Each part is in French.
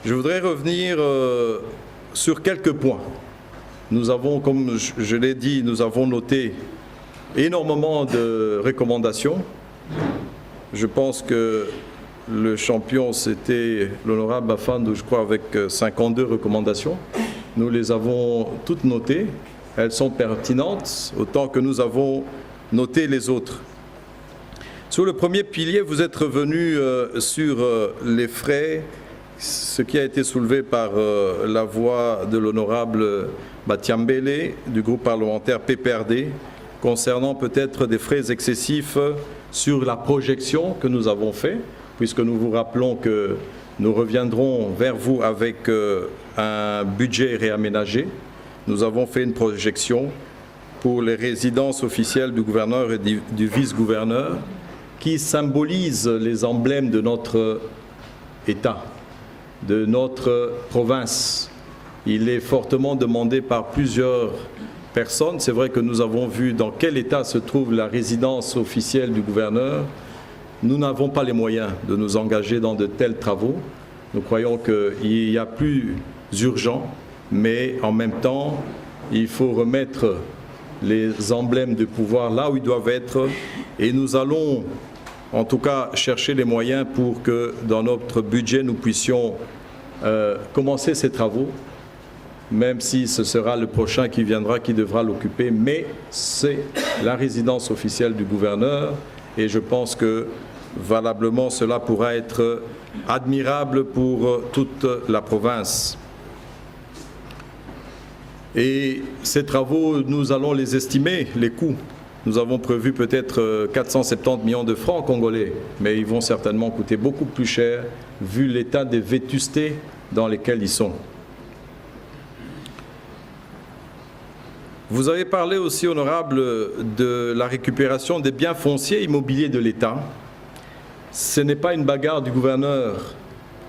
Je voudrais revenir sur quelques points. Nous avons, comme je l'ai dit, nous avons noté énormément de recommandations. Je pense que le champion, c'était l'honorable Bafandou, je crois, avec 52 recommandations. Nous les avons toutes notées. Elles sont pertinentes, autant que nous avons noté les autres. Sur le premier pilier, vous êtes revenu sur les frais, ce qui a été soulevé par la voix de l'honorable Batiambele du groupe parlementaire PPRD, concernant peut-être des frais excessifs sur la projection que nous avons fait, puisque nous vous rappelons que nous reviendrons vers vous avec un budget réaménagé. Nous avons fait une projection pour les résidences officielles du gouverneur et du vice-gouverneur qui symbolisent les emblèmes de notre État, de notre province. Il est fortement demandé par plusieurs personnes. C'est vrai que nous avons vu dans quel état se trouve la résidence officielle du gouverneur. Nous n'avons pas les moyens de nous engager dans de tels travaux. Nous croyons qu'il y a plus urgent, mais en même temps, il faut remettre les emblèmes de pouvoir là où ils doivent être. Et nous allons, en tout cas, chercher les moyens pour que dans notre budget, nous puissions commencer ces travaux, même si ce sera le prochain qui viendra, qui devra l'occuper. Mais c'est la résidence officielle du gouverneur et je pense que valablement cela pourra être admirable pour toute la province. Et ces travaux, nous allons les estimer, les coûts. Nous avons prévu peut-être 470 millions de francs congolais, mais ils vont certainement coûter beaucoup plus cher vu l'état des vétustés dans lesquels ils sont. Vous avez parlé aussi, honorable, de la récupération des biens fonciers immobiliers de l'État. Ce n'est pas une bagarre du gouverneur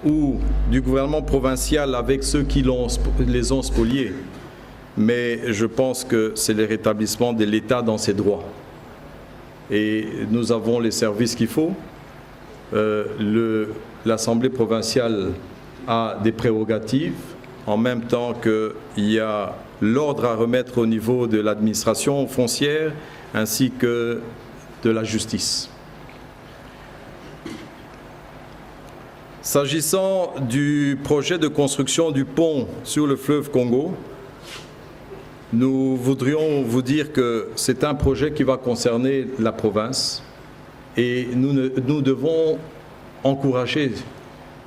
ou du gouvernement provincial avec ceux qui les ont spoliés. Mais je pense que c'est le rétablissement de l'État dans ses droits. Et nous avons les services qu'il faut. L'Assemblée provinciale a des prérogatives, en même temps qu'il y a l'ordre à remettre au niveau de l'administration foncière, ainsi que de la justice. S'agissant du projet de construction du pont sur le fleuve Congo, nous voudrions vous dire que c'est un projet qui va concerner la province et nous devons encourager.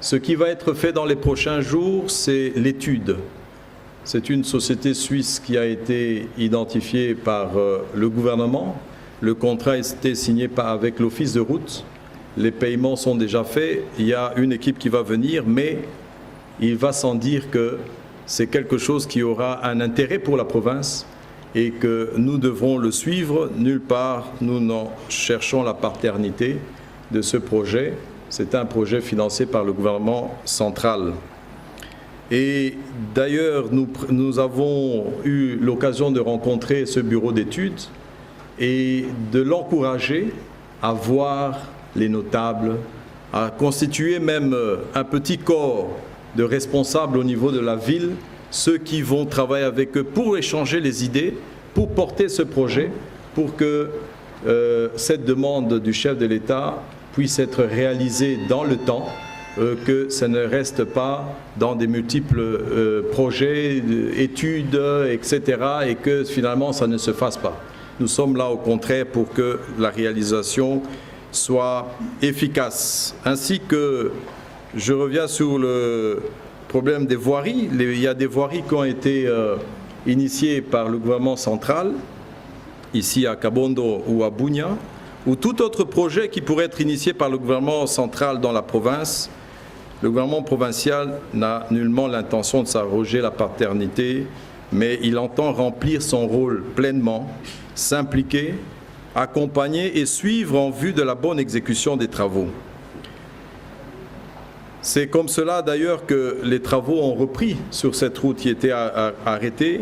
Ce qui va être fait dans les prochains jours, c'est l'étude. C'est une société suisse qui a été identifiée par le gouvernement. Le contrat a été signé avec l'Office de route. Les paiements sont déjà faits. Il y a une équipe qui va venir, mais il va sans dire que c'est quelque chose qui aura un intérêt pour la province et que nous devrons le suivre. Nulle part, nous n'en cherchons la paternité de ce projet. C'est un projet financé par le gouvernement central. Et d'ailleurs, nous avons eu l'occasion de rencontrer ce bureau d'études et de l'encourager à voir les notables, à constituer même un petit corps de responsables au niveau de la ville, ceux qui vont travailler avec eux pour échanger les idées, pour porter ce projet, pour que cette demande du chef de l'État puisse être réalisée dans le temps, que ça ne reste pas dans des multiples projets, études, etc., et que finalement ça ne se fasse pas. Nous sommes là au contraire pour que la réalisation soit efficace. Ainsi que je reviens sur le problème des voiries. Il y a des voiries qui ont été initiées par le gouvernement central, ici à Kabondo ou à Bunia, ou tout autre projet qui pourrait être initié par le gouvernement central dans la province. Le gouvernement provincial n'a nullement l'intention de s'arroger la paternité, mais il entend remplir son rôle pleinement, s'impliquer, accompagner et suivre en vue de la bonne exécution des travaux. C'est comme cela d'ailleurs que les travaux ont repris sur cette route qui était arrêtée,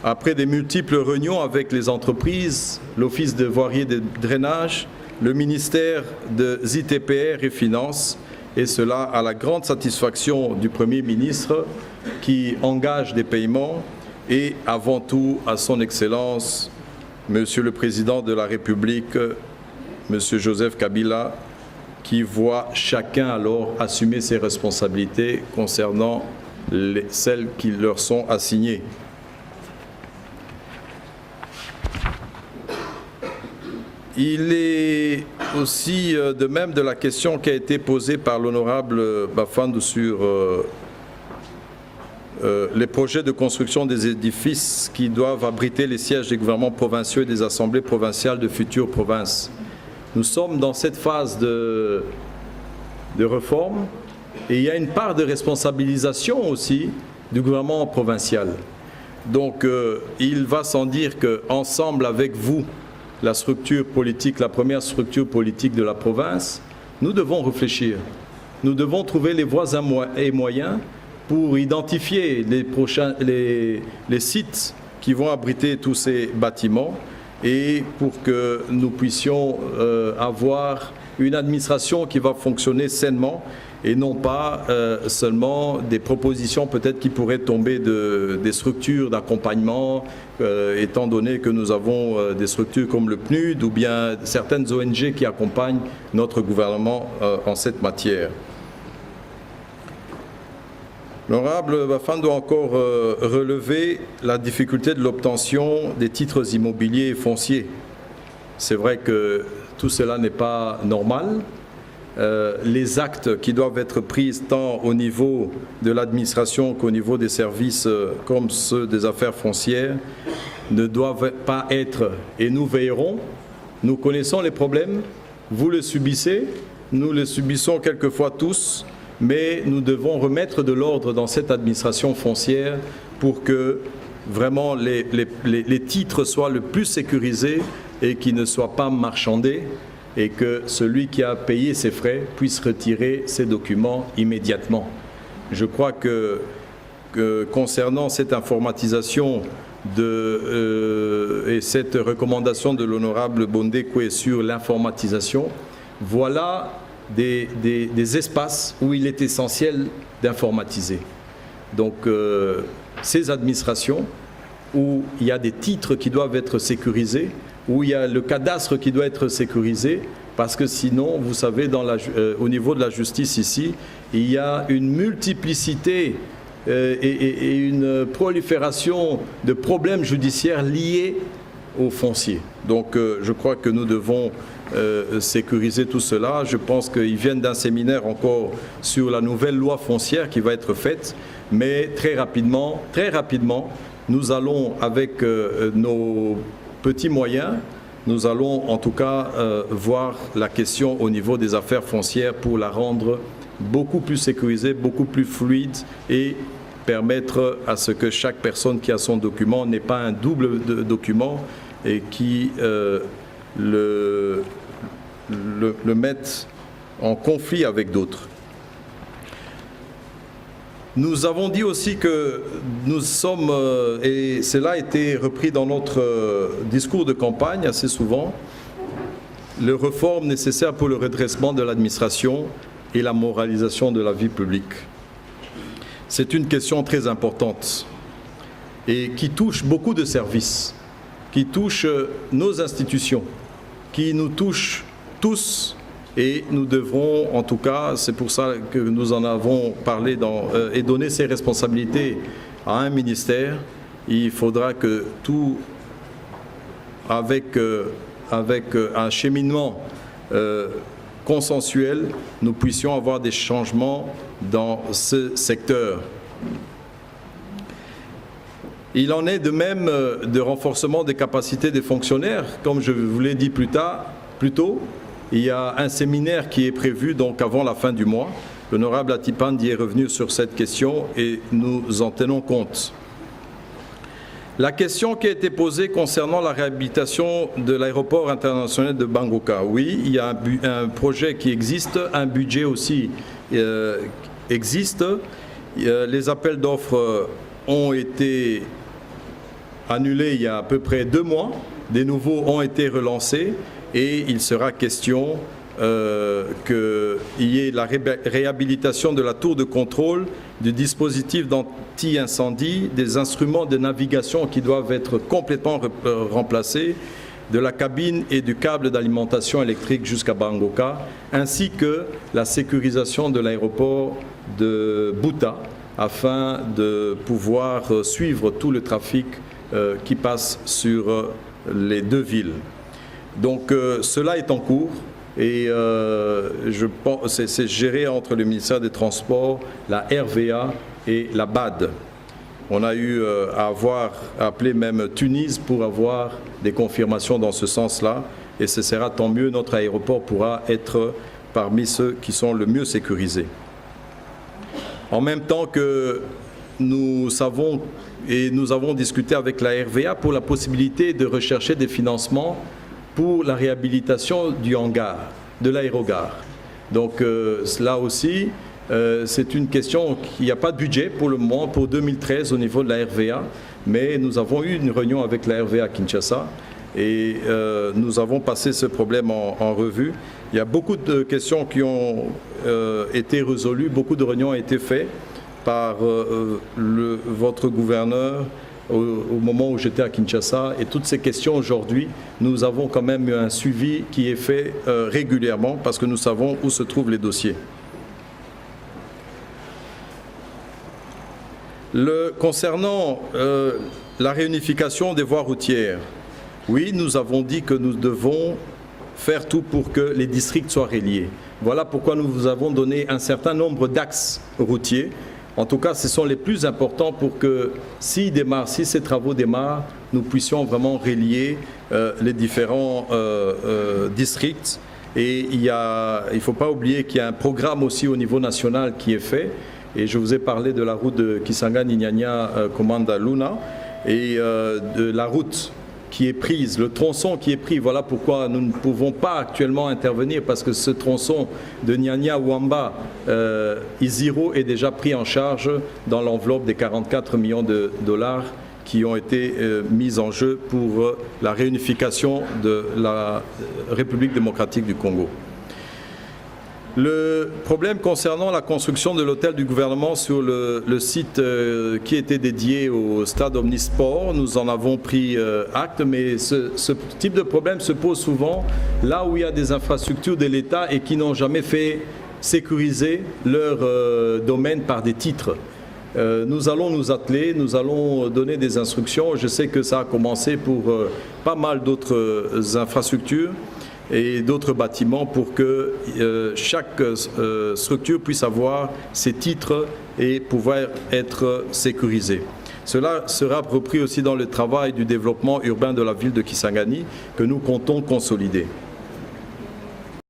après des multiples réunions avec les entreprises, l'Office de voirie et de drainage, le ministère de ZITPR et Finances, et cela à la grande satisfaction du Premier ministre qui engage des paiements et avant tout à son Excellence, Monsieur le Président de la République, Monsieur Joseph Kabila, qui voit chacun alors assumer ses responsabilités concernant celles qui leur sont assignées. Il est aussi de même de la question qui a été posée par l'honorable Bafandou sur les projets de construction des édifices qui doivent abriter les sièges des gouvernements provinciaux et des assemblées provinciales de futures provinces. Nous sommes dans cette phase de réforme et il y a une part de responsabilisation aussi du gouvernement provincial. Donc il va sans dire qu'ensemble avec vous, la structure politique, la première structure politique de la province, nous devons réfléchir. Nous devons trouver les voies et moyens pour identifier les sites qui vont abriter tous ces bâtiments et pour que nous puissions avoir une administration qui va fonctionner sainement et non pas seulement des propositions peut-être qui pourraient tomber des structures d'accompagnement, étant donné que nous avons des structures comme le PNUD ou bien certaines ONG qui accompagnent notre gouvernement en cette matière. L'honorable Bafan doit encore relever la difficulté de l'obtention des titres immobiliers et fonciers. C'est vrai que tout cela n'est pas normal. Les actes qui doivent être pris tant au niveau de l'administration qu'au niveau des services comme ceux des affaires foncières ne doivent pas être, et nous veillerons, nous connaissons les problèmes, vous les subissez, nous les subissons quelquefois tous, mais nous devons remettre de l'ordre dans cette administration foncière pour que vraiment les titres soient le plus sécurisés et qu'ils ne soient pas marchandés et que celui qui a payé ses frais puisse retirer ses documents immédiatement. Je crois que concernant cette informatisation et cette recommandation de l'honorable Bondekwe sur l'informatisation, voilà des espaces où il est essentiel d'informatiser. Donc ces administrations où il y a des titres qui doivent être sécurisés, où il y a le cadastre qui doit être sécurisé, parce que sinon, vous savez, au niveau de la justice ici, il y a une multiplicité et une prolifération de problèmes judiciaires liés aux fonciers. Donc je crois que nous devons sécuriser tout cela. Je pense qu'ils viennent d'un séminaire encore sur la nouvelle loi foncière qui va être faite, mais très rapidement, nous allons avec nos petits moyens, nous allons en tout cas voir la question au niveau des affaires foncières pour la rendre beaucoup plus sécurisée, beaucoup plus fluide et permettre à ce que chaque personne qui a son document n'ait pas un double document et qui le mette en conflit avec d'autres. Nous avons dit aussi que nous sommes, et cela a été repris dans notre discours de campagne assez souvent, les réformes nécessaires pour le redressement de l'administration et la moralisation de la vie publique. C'est une question très importante et qui touche beaucoup de services, qui touche nos institutions, qui nous touche tous. Et nous devrons, en tout cas, c'est pour ça que nous en avons parlé et donné ces responsabilités à un ministère. Il faudra que tout, avec un cheminement consensuel, nous puissions avoir des changements dans ce secteur. Il en est de même de renforcement des capacités des fonctionnaires, comme je vous l'ai dit plus tôt. Il y a un séminaire qui est prévu donc avant la fin du mois. L'honorable Atipandi est revenu sur cette question et nous en tenons compte. La question qui a été posée concernant la réhabilitation de l'aéroport international de Bangoka. Oui, il y a un projet qui existe, un budget aussi existe. Les appels d'offres ont été annulés il y a à peu près 2 mois. Des nouveaux ont été relancés. Et il sera question qu'il y ait la réhabilitation de la tour de contrôle, du dispositif d'anti-incendie, des instruments de navigation qui doivent être complètement remplacés, de la cabine et du câble d'alimentation électrique jusqu'à Bangoka, ainsi que la sécurisation de l'aéroport de Buta, afin de pouvoir suivre tout le trafic qui passe sur les deux villes. Donc cela est en cours et je pense c'est géré entre le ministère des Transports, la RVA et la BAD. On a eu à appeler même Tunis pour avoir des confirmations dans ce sens-là, et ce sera tant mieux, notre aéroport pourra être parmi ceux qui sont le mieux sécurisés. En même temps que nous savons et nous avons discuté avec la RVA pour la possibilité de rechercher des financements pour la réhabilitation du hangar, de l'aérogare. Donc là aussi, c'est une question, il n'y a pas de budget pour le moment, pour 2013 au niveau de la RVA, mais nous avons eu une réunion avec la RVA à Kinshasa et nous avons passé ce problème en revue. Il y a beaucoup de questions qui ont été résolues, beaucoup de réunions ont été faites par votre gouverneur au moment où j'étais à Kinshasa, et toutes ces questions aujourd'hui, nous avons quand même eu un suivi qui est fait régulièrement parce que nous savons où se trouvent les dossiers. Concernant la réunification des voies routières, oui, nous avons dit que nous devons faire tout pour que les districts soient reliés. Voilà pourquoi nous vous avons donné un certain nombre d'axes routiers. En tout cas, ce sont les plus importants pour que, si ces travaux démarrent, nous puissions vraiment relier les différents districts. Et il ne faut pas oublier qu'il y a un programme aussi au niveau national qui est fait. Et je vous ai parlé de la route de Kisangani-Nyanya-Komanda-Luna et de la route qui est prise, le tronçon qui est pris. Voilà pourquoi nous ne pouvons pas actuellement intervenir, parce que ce tronçon de Nyanya-Wamba, Iziro est déjà pris en charge dans l'enveloppe des 44 millions de dollars qui ont été mis en jeu pour la réunification de la République démocratique du Congo. Le problème concernant la construction de l'hôtel du gouvernement sur le site qui était dédié au stade Omnisport, nous en avons pris acte, mais ce type de problème se pose souvent là où il y a des infrastructures de l'État et qui n'ont jamais fait sécuriser leur domaine par des titres. Nous allons nous atteler, nous allons donner des instructions. Je sais que ça a commencé pour pas mal d'autres infrastructures et d'autres bâtiments pour que chaque structure puisse avoir ses titres et pouvoir être sécurisée. Cela sera repris aussi dans le travail du développement urbain de la ville de Kisangani que nous comptons consolider.